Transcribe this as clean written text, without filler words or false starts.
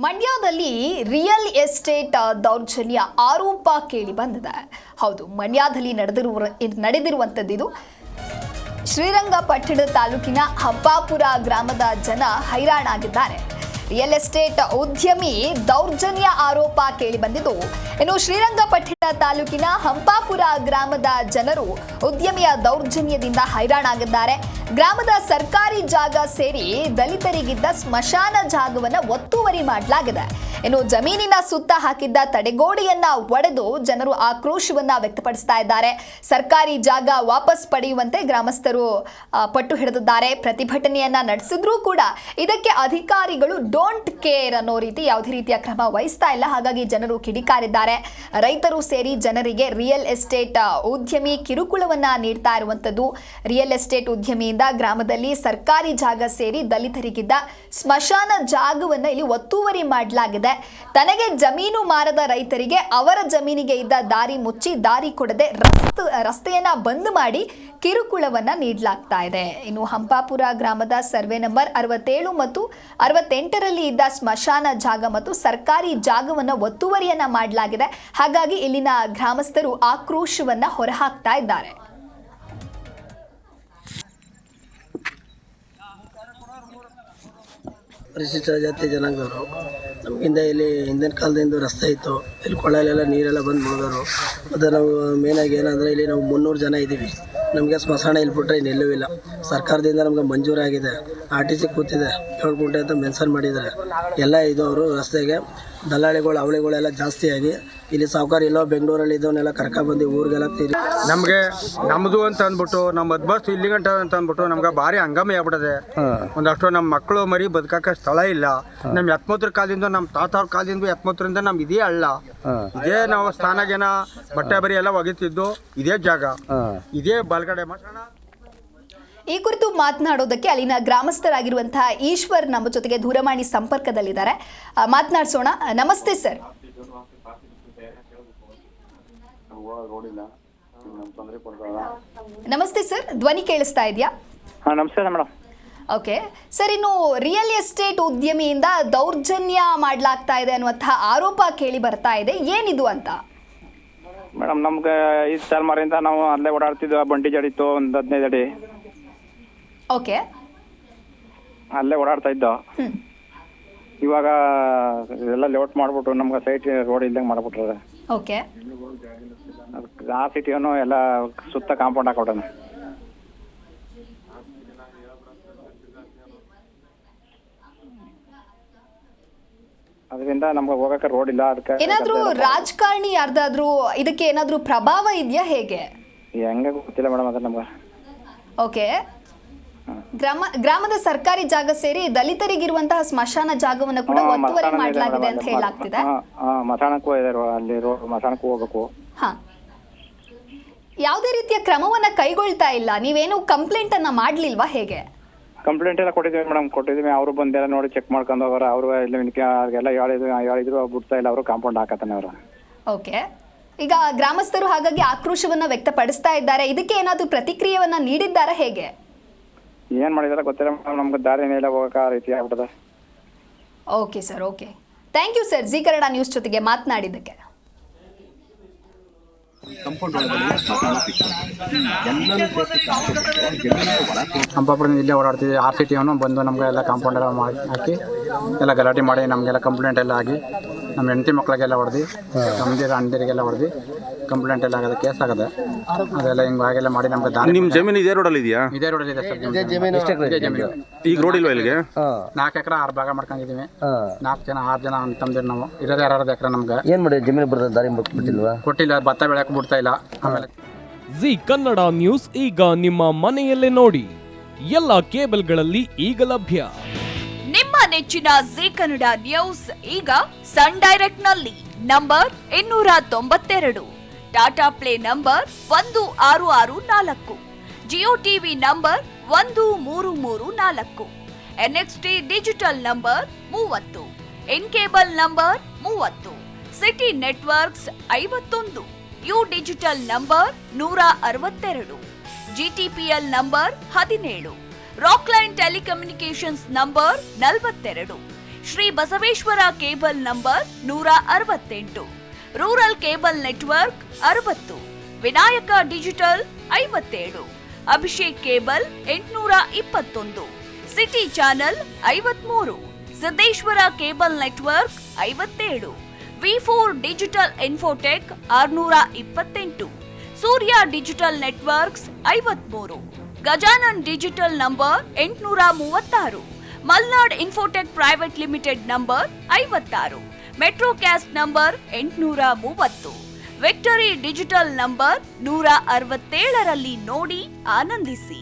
ಮಂಡ್ಯದಲ್ಲಿ real estate ದೌರ್ಜನ್ಯ ಆರೋಪ ಕೇಳಿ ಬಂದಿದೆ. ಹೌದು, ಮಂಡ್ಯದಲ್ಲಿ ನಡೆದಿರುವಂಥದ್ದು. ಶ್ರೀರಂಗಪಟ್ಟಣ ತಾಲೂಕಿನ ಹಂಪಾಪುರ ಗ್ರಾಮದ ಜನ ಹೈರಾಣಾಗಿದ್ದಾರೆ. ರಿಯಲ್ ಎಸ್ಟೇಟ್ ಉದ್ಯಮಿ ದೌರ್ಜನ್ಯ ಆರೋಪ ಕೇಳಿ ಬಂದಿದ್ದು. ಇನ್ನು ಶ್ರೀರಂಗಪಟ್ಟಣ ತಾಲೂಕಿನ ಹಂಪಾಪುರ ಗ್ರಾಮದ ಜನರು ಉದ್ಯಮಿಯ ದೌರ್ಜನ್ಯದಿಂದ ಹೈರಾಣಾಗಿದ್ದಾರೆ. ಗ್ರಾಮದ ಸರ್ಕಾರಿ ಜಾಗ ಸೇರಿ ದಲಿತರಿಗಿದ್ದ ಸ್ಮಶಾನ ಜಾಗವನ್ನು ಒತ್ತುವರಿ ಮಾಡಲಾಗಿದೆ. ಇನ್ನು ಜಮೀನಿನ ಸುತ್ತ ಹಾಕಿದ್ದ ತಡೆಗೋಡೆಯನ್ನ ಒಡೆದು ಜನರು ಆಕ್ರೋಶವನ್ನ ವ್ಯಕ್ತಪಡಿಸ್ತಾ ಇದ್ದಾರೆ. ಸರ್ಕಾರಿ ಜಾಗ ವಾಪಸ್ ಪಡೆಯುವಂತೆ ಗ್ರಾಮಸ್ಥರು ಪಟ್ಟು ಹಿಡಿದಿದ್ದಾರೆ. ಪ್ರತಿಭಟನೆಯನ್ನ ನಡೆಸಿದ್ರೂ ಕೂಡ ಇದಕ್ಕೆ ಅಧಿಕಾರಿಗಳು ಡೋಂಟ್ ಕೇರ್ ಅನ್ನೋ ರೀತಿ ಯಾವುದೇ ರೀತಿಯ ಕ್ರಮ ವಹಿಸ್ತಾ ಇಲ್ಲ. ಹಾಗಾಗಿ ಜನರು ಕಿಡಿಕಾರಿದ್ದಾರೆ. ರೈತರು ಸೇರಿ ಜನರಿಗೆ ರಿಯಲ್ ಎಸ್ಟೇಟ್ ಉದ್ಯಮಿ ಕಿರುಕುಳವನ್ನ ನೀಡ್ತಾ ಇರುವಂತದ್ದು. ರಿಯಲ್ ಎಸ್ಟೇಟ್ ಉದ್ಯಮಿಯಿಂದ ಗ್ರಾಮದಲ್ಲಿ ಸರ್ಕಾರಿ ಜಾಗ ಸೇರಿ ದಲಿತರಿಗಿದ್ದ ಸ್ಮಶಾನ ಜಾಗವನ್ನ ಇಲ್ಲಿ ಒತ್ತುವರಿ ಮಾಡಲಾಗಿದೆ. ತನಗೆ ಜಮೀನು ಮಾರದ ರೈತರಿಗೆ ಅವರ ಜಮೀನಿಗೆ ಇದ್ದ ದಾರಿ ಮುಚ್ಚಿ ದಾರಿ ಕೊಡದೆ ರಸ್ತೆಯನ್ನ ಬಂದ್ ಮಾಡಿ ಕಿರುಕುಳವನ್ನ ನೀಡಲಾಗ್ತಾ ಇದೆ. ಇನ್ನು ಹಂಪಾಪುರ ಗ್ರಾಮದ ಸರ್ವೆ ನಂಬರ್ 67 ಮತ್ತು 68ರಲ್ಲಿ ಇದ್ದ ಸ್ಮಶಾನ ಜಾಗ ಮತ್ತು ಸರ್ಕಾರಿ ಜಾಗವನ್ನ ಒತ್ತುವರಿಯನ್ನ ಮಾಡಲಾಗಿದೆ. ಹಾಗಾಗಿ ಇಲ್ಲಿನ ಗ್ರಾಮಸ್ಥರು ಆಕ್ರೋಶವನ್ನ ಹೊರಹಾಕ್ತಾ ಇದ್ದಾರೆ. ಪರಿಶಿಷ್ಟ ಜಾತಿ ಜನಾಂಗದವರು ನಮಗಿಂದ ಇಲ್ಲಿ ಹಿಂದಿನ ಕಾಲದಿಂದ ರಸ್ತೆ ಇತ್ತು. ಇಲ್ಲಿ ಕೊಳ್ಳಲೆಲ್ಲ ನೀರೆಲ್ಲ ಬಂದು ಮುಗಿದವರು. ಮತ್ತು ನಾವು ಮೇನಾಗಿ ಏನಂದರೆ ಇಲ್ಲಿ ನಾವು 300 ಜನ ಇದ್ದೀವಿ. ನಮಗೆ ಸ್ಮಶಾನ ಇಲ್ಲಿ ಬಿಟ್ಟರೆ ಇನ್ನೆಲ್ಲೂ ಇಲ್ಲ. ಸರ್ಕಾರದಿಂದ ನಮಗೆ ಮಂಜೂರಾಗಿದೆ. RTC ಕೂತಿದೆ 7 ಗುಂಟೆ ಅಂತ ಮೆನ್ಷನ್ ಮಾಡಿದ್ದಾರೆ. ಎಲ್ಲ ಇದು ಅವರು ರಸ್ತೆಗೆ ದಲ್ಲಾಳಿಗಳು ಅವಳಿಗಳೆಲ್ಲ ಜಾಸ್ತಿಯಾಗಿ ಇಲ್ಲಿ ಸಾವುಕಾರ ಎಲ್ಲೋ ಬೆಂಗಳೂರಲ್ಲಿ ಇದವನ್ನೆಲ್ಲ ಕರ್ಕೊಂಡ್ಬಂದು ಊರಿಗೆಲ್ಲ ನಮಗೆ ನಮ್ಮದು ಅಂತ ಅಂದ್ಬಿಟ್ಟು ನಮ್ಮ ಬಸ್ ಇಲ್ಲಿ ಗಂಟ ಅಂತ ಅಂದ್ಬಿಟ್ಟು ನಮ್ಗೆ ಭಾರಿ ಹಂಗಾಮಿ ಆಗ್ಬಿಟ್ಟದೆ. ಒಂದಷ್ಟು ನಮ್ಮ ಮಕ್ಕಳು ಮರಿ ಬದುಕಕ್ಕೆ ಸ್ಥಳ ಇಲ್ಲ. ನಮ್ಮ ಎತ್ಮೂತ್ರ ಕಾಲದಿಂದ ನಮ್ಮ ತಾತವ್ರ ಕಾಲದಿಂದ ಎತ್ಮೂತ್ರದಿಂದ ನಮ್ಗೆ ಇದೇ ಹಳ್ಳ, ಇದೇ ನಾವು ಸ್ಥಾನಗೇನ ಬಟ್ಟೆ ಬರಿ ಎಲ್ಲ ಒಗಿತಿದ್ದು ಇದೇ ಜಾಗ, ಇದೇ ಬಲ್ಗಡೆ ಮಸಾಣ. ಈ ಕುರಿತು ಮಾತನಾಡೋದಕ್ಕೆ ಅಲ್ಲಿನ ಗ್ರಾಮಸ್ಥರಾಗಿರುವಂತಹ ಈಶ್ವರ್ ನಮ್ಮ ಜೊತೆಗೆ ದೂರವಾಣಿ ಸಂಪರ್ಕದಲ್ಲಿದ್ದಾರೆ. ಮಾತನಾಡಿಸೋಣ. ನಮಸ್ತೆ ಸರ್. ನಮಸ್ತೆ ಸರ್, ಧ್ವನಿ ಕೇಳಿಸ್ತಾ ಇದೆಯಾ? ನಮಸ್ತೆ ಮೇಡಮ್. ಓಕೆ ಸರ್, ಇನ್ನು ರಿಯಲ್ ಎಸ್ಟೇಟ್ ಉದ್ಯಮಿಯಿಂದ ದೌರ್ಜನ್ಯ ಮಾಡಲಾಗ್ತಾ ಇದೆ ಅನ್ನುವಂತಹ ಆರೋಪ ಕೇಳಿ ಬರ್ತಾ ಇದೆ. ಏನಿದು ಅಂತ? ಮೇಡಮ್, ನಮ್ಗೆ 5 ತಲೆಮಾರಿಂದ ನಾವು ಅಲ್ಲೇ ಓಡಾಡ್ತಿದ್ವಿ. ಬಂಡಿ ಜಡಿತ್ತು ಒಂದು 15 ಅಡಿ. ಓಕೆ, ಅಲ್ಲೇ ಓಡಾಡ್ತಾ ಇದ್ದೋ. ಇವಾಗ ಎಲ್ಲ ಲೇಔಟ್ ಮಾಡ್ಬಿಟ್ಟು ನಮ್ಗೆ ಸೈಟ್ ರೋಡ್ ಇಲ್ದಂಗೆ ಮಾಡ್ಬಿಟ್ರೆ. ಓಕೆ, ಆ ಸಿಟಿಯನ್ನು ಎಲ್ಲ ಸುತ್ತ ಕಾಂಪೌಂಡ್ ಹಾಕೊಡೋಣ. ಅದರಿಂದ ನಮ್ಗೆ ಹೋಗಕ್ಕೆ ರೋಡ್ ಇಲ್ಲ. ಅದಕ್ಕೆ ಏನಾದ್ರೂ ರಾಜಕಾರಣಿ ಯಾರ್ದಾದ್ರೂ ಇದಕ್ಕೆ ಏನಾದ್ರೂ ಪ್ರಭಾವ ಇದೆಯಾ, ಹೇಗೆ? ಹೆಂಗೆ ಗೊತ್ತಿಲ್ಲ ಮೇಡಮ್, ಅದ್ರ ನಮ್ಗೆ. ಓಕೆ, ಗ್ರಾಮದ ಸರ್ಕಾರಿ ಜಾಗ ಸೇರಿ ದಲಿತರಿಗಿರುವಂತಹ ಸ್ಮಶಾನ ಜಾಗವನ್ನು ಕೂಡ ಒತ್ತುವರಿ ಮಾಡಲಾಗಿದೆ ಅಂತ ಹೇಳಲಾಗ್ತಿದೆ. ಮಸಾಣಕ್ಕೂ ಇದೆ, ಅಲ್ಲಿ ಮಸಾಣಕ್ಕೂ ಹೋಗ್ಬೇಕು. ಹಾ, ಯಾವುದೇ ರೀತಿಯ ಕ್ರಮವನ್ನ ಕೈಗೊಳ್ತಾ ಇಲ್ಲ. ನೀವೇನು ಕಂಪ್ಲೇಂಟ್ ಅನ್ನ ಮಾಡ್ಲಿಲ್ವಾ, ಹೇಗೆ? ಕಂಪ್ಲೇಂಟ್ ಎಲ್ಲ ಕೊಟ್ಟಿದ್ದೀವಿ. ಅವರು ಬಂದೆಲ್ಲ ನೋಡಿ ಚೆಕ್ ಮಾಡ್ಕೊಂಡು ಹೋಗೋರು. ಅವರು ಎಲ್ಲ ಹೇಳಿದ್ರು ಬಿಡ್ತಾ ಇಲ್ಲ. ಅವರು ಕಾಂಪೌಂಡ್ ಹಾಕತ್ತಾನೆ ಅವರು. ಓಕೆ, ಈಗ ಗ್ರಾಮಸ್ಥರು ಹಾಗಾಗಿ ಆಕ್ರೋಶವನ್ನ ವ್ಯಕ್ತಪಡಿಸ್ತಾ ಇದ್ದಾರೆ. ಇದಕ್ಕೆ ಏನಾದ್ರೂ ಪ್ರತಿಕ್ರಿಯೆಯನ್ನ ನೀಡಿದ್ದಾರಾ, ಹೇಗೆ? ಏನ್ ಮಾಡಿದಾರೆ ಗೊತ್ತಿಲ್ಲ ಮೇಡಮ್, ನಮ್ಗೆ ದಾರಿ ಮೇಲೆ ಹೋಗಕ್ಕೆ ಆ ರೀತಿ ಆಗ್ಬಿಟ್ಟದೆ. Okay sir, okay, thank you sir ji Kannada news ಜೊತೆಗೆ ಮಾತನಾಡಿದ್ದಕ್ಕೆ. ಹಂಪಾಪುರದಿಂದ ಇಲ್ಲೇ ಓಡಾಡ್ತಿದ್ವಿ. RCTಯನ್ನು ಬಂದು ನಮಗೆ ಎಲ್ಲ ಕಾಂಪೌಂಡ್ ಎಲ್ಲ ಮಾಡಿ ಹಾಕಿ ಎಲ್ಲ ಗಲಾಟೆ ಮಾಡಿ ನಮಗೆಲ್ಲ ಕಂಪ್ಲೇಂಟ್ ಎಲ್ಲ ಆಗಿ ನಮ್ಮ ಹೆಂಡತಿ ಮಕ್ಕಳಿಗೆಲ್ಲ ಹೊಡೆದು ನಮ್ಮದಿರ ಅಣ್ಣದಿರಿಗೆಲ್ಲ ಹೊಡೆದು ಕಂಪ್ಲೇಂಟ್ ಎಲ್ಲ ಆಗೋದು, ಕೇಸ್ ಆಗದೆ. ಅದೆಲ್ಲ ಹಿಂಗಾಗೆಲ್ಲ ಮಾಡಿ ನಮ್ಗೆ ದಾರಿ. ನಿಮ್ಮ ಜಮೀನು ಇದೇ ರೋಡಲ್ಲಿ ಇದೆಯಾ? ಇದೇ ರೋಡಲ್ಲಿ ಇದೆ ಸರ್ ಜಮೀನು. ಈಗ ರೋಡ್ ಇಲ್ವಾ ಇಲ್ಲಿಗೆ? 4 ಎಕರೆ 6 ಭಾಗ ಮಾಡ್ಕೊಂಡಿದ್ದೀವಿ. 6 ಜನ ಅಂತಂದಿರು. ನಾವು ಇರೋದೇ 2 ಎಕರೆ. ನಮ್ಗೆ ಏನು ಮಾಡಿ ಜಮೀನು ಬರ್ತದೆ, ದಾರಿ ಬಿಟ್ಟಿಲ್ವಾ? ಕೊಟ್ಟಿಲ್ಲ, ಭತ್ತ ಬೆಳೆಯಕ್ಕೆ ಬಿಡ್ತಾ ಇಲ್ಲ. ಆಮೇಲೆ ಜಿ ಕನ್ನಡ ನ್ಯೂಸ್ ಈಗ ನಿಮ್ಮ ಮನೆಯಲ್ಲೇ ನೋಡಿ. ಎಲ್ಲ ಕೇಬಲ್ಗಳಲ್ಲಿ ಈಗ ಲಭ್ಯ. ನಿಮ್ಮ ನೆಚ್ಚಿನ ಜಿ ಕನ್ನಡ ನ್ಯೂಸ್ ಈಗ ಸನ್ ಡೈರೆಕ್ಟ್ ನಲ್ಲಿ number 292, Tata play number 1664, Jio TV number 1334, NXT digital number 30, in cable number 30, city networks 51, U digital number 162, GTPL number 17, Rockline telecommunications number 42, Shri Basaveshwara cable number 168, rural cable network 60, Vinayaka digital 57, Abhishek cable 821, city channel 53, Siddeshwara cable network 57, V4 digital Infotech 628, Surya digital networks 53, Gajanan digital number 836, Malnad infotech private limited number 56, Metrocast number 830, victory digital number 167ರಲ್ಲಿ ನೋಡಿ ಆನಂದಿಸಿ.